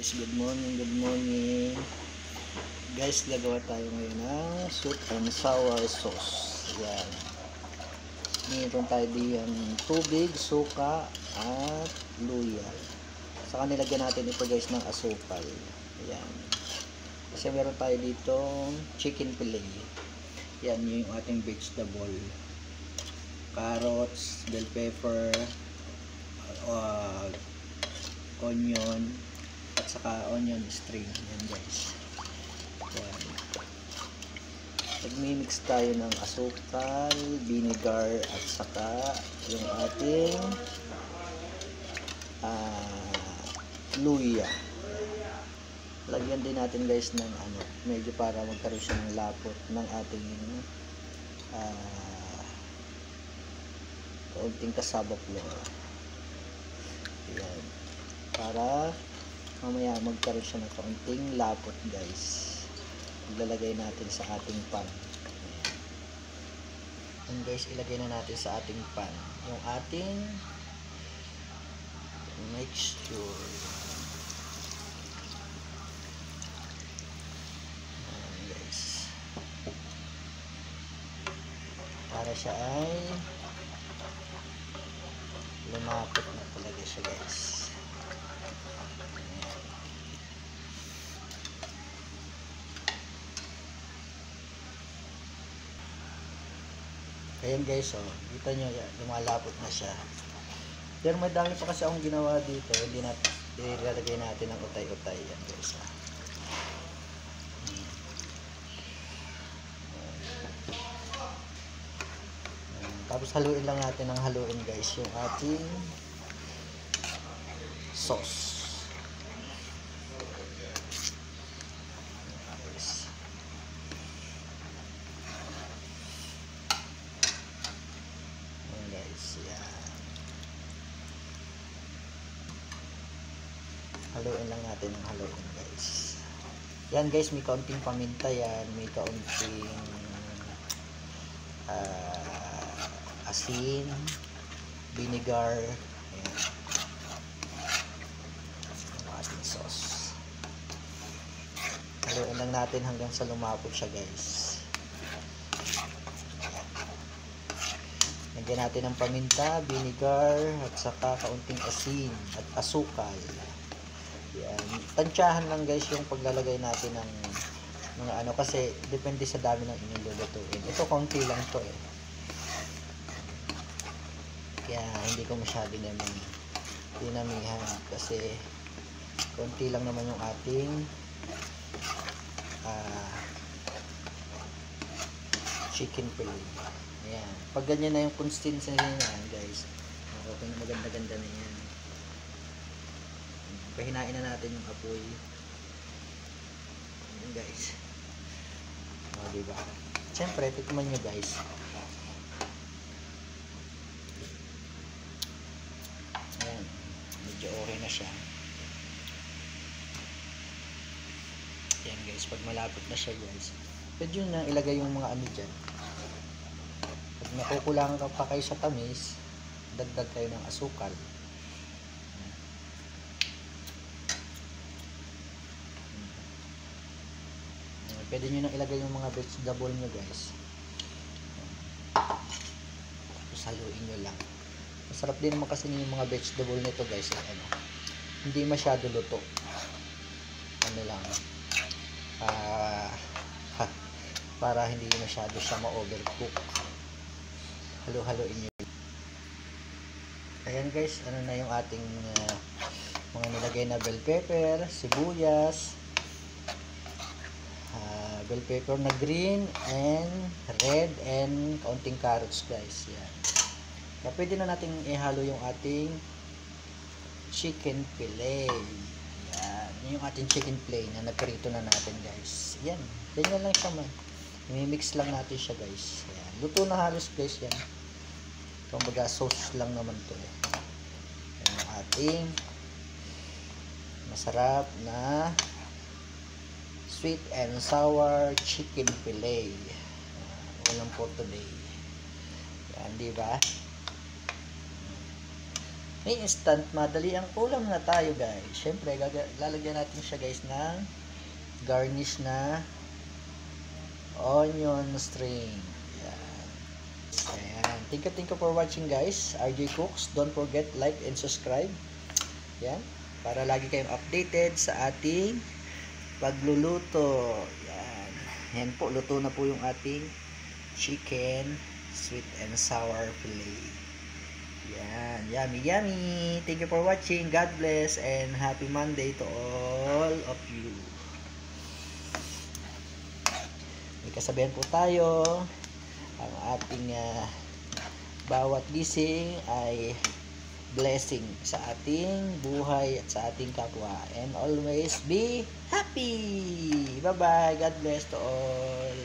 Guys, good morning, good morning. Guys, gagawa tayo ngayon ng sweet and sour sauce. Yan. Mayroon tayo diyang tubig, suka, at luya. Saka nilagyan natin ito guys ng asukal. Yan. Kasi meron tayo dito chicken fillet. Yan yung ating vegetable. Carrots, bell pepper, onion, at saka onion string. Yan guys. Yan. Nagmi-mix tayo ng asukal, vinegar, at saka yung ating luya. Lagyan din natin guys ng medyo para magkaroon siya ng lapot ng ating kaunting cassava flour. Yan. Para mamaya magkaroon siya ng kaunting lapot guys. Ilalagay natin sa ating pan. Ayan. And guys, ilagay na natin sa ating pan yung ating mixture. Ayan guys. Para siya ay lumapot na talaga siya guys. Ayan guys, oh, kita nyo, lumalapot na siya. Pero may dami pa kasi akong ginawa dito, hindi natin ilalagay natin ng utay-utay. Yan guys, ah. Tapos haluin lang natin ng haluin guys yung ating sauce. Haluin lang natin ng haluin guys. Yan guys, may kaunting paminta yan, may kaunting asin, vinegar, ayan. Ang ating sauce. Haluin lang natin hanggang sa lumapot siya guys. Lagyan natin ng paminta, vinegar, at saka kaunting asin at asukal. Yan. Tansyahan lang guys yung paglalagay natin ng mga kasi depende sa dami ng inyong lulutuin. Ito konti lang to eh. Kaya hindi ko masyado naman dinamihan kasi konti lang naman yung ating chicken fillet. Ayan. Pag ganyan na yung consistency niya guys, okay, maganda-ganda na yan. Pahinain na natin yung apoy. Ayan guys. O, diba? Siyempre, tikman nyo guys. Ayan. Medyo okay na siya. Ayan guys. Pag malapot na siya guys, pwede nyo na ilagay yung mga dyan. Pag nakukulangan ka pa kayo sa tamis, dagdag kayo ng asukal. Pwede nyo nang ilagay yung mga vegetable nyo guys. Tapos haluin nyo lang. Masarap din naman kasi yung mga vegetable nito guys. Hindi masyado luto. Lang. Para hindi masyado siya ma-overcook. Halo-haloin nyo. Ayan guys, na yung ating mga nilagay na bell pepper, sibuyas, bell pepper na green and red and kaunting carrots guys. Yan. Kaya pwede na natin ihalo yung ating chicken fillet. Yan. Yung ating chicken fillet na naprito na natin guys. Yan. Ganyan lang siya man. I-mix lang natin siya guys. Yan. Luto na halos guys yan. Kumbaga sauce lang naman to eh. Yan yung ating masarap na sweet and sour chicken fillet. Ulam for today. Yan, di ba? may instant, madali ang ulam na tayo guys. Syempre, lalagyan natin siya guys ng garnish na onion string. Yan. Ayan. Thank you for watching guys. RJ Cooks. Don't forget like and subscribe. Yan. Para lagi kayong updated sa ating pagluluto. Yan. Yan po. Luto na po yung ating chicken sweet and sour fillet. Yan. Yummy, yummy. Thank you for watching. God bless and happy Monday to all of you. May kasabihan po tayo. Ang ating bawat gising ay blessing sa ating buhay at sa ating kapwa. And always be happy. Bye-bye. God bless to all.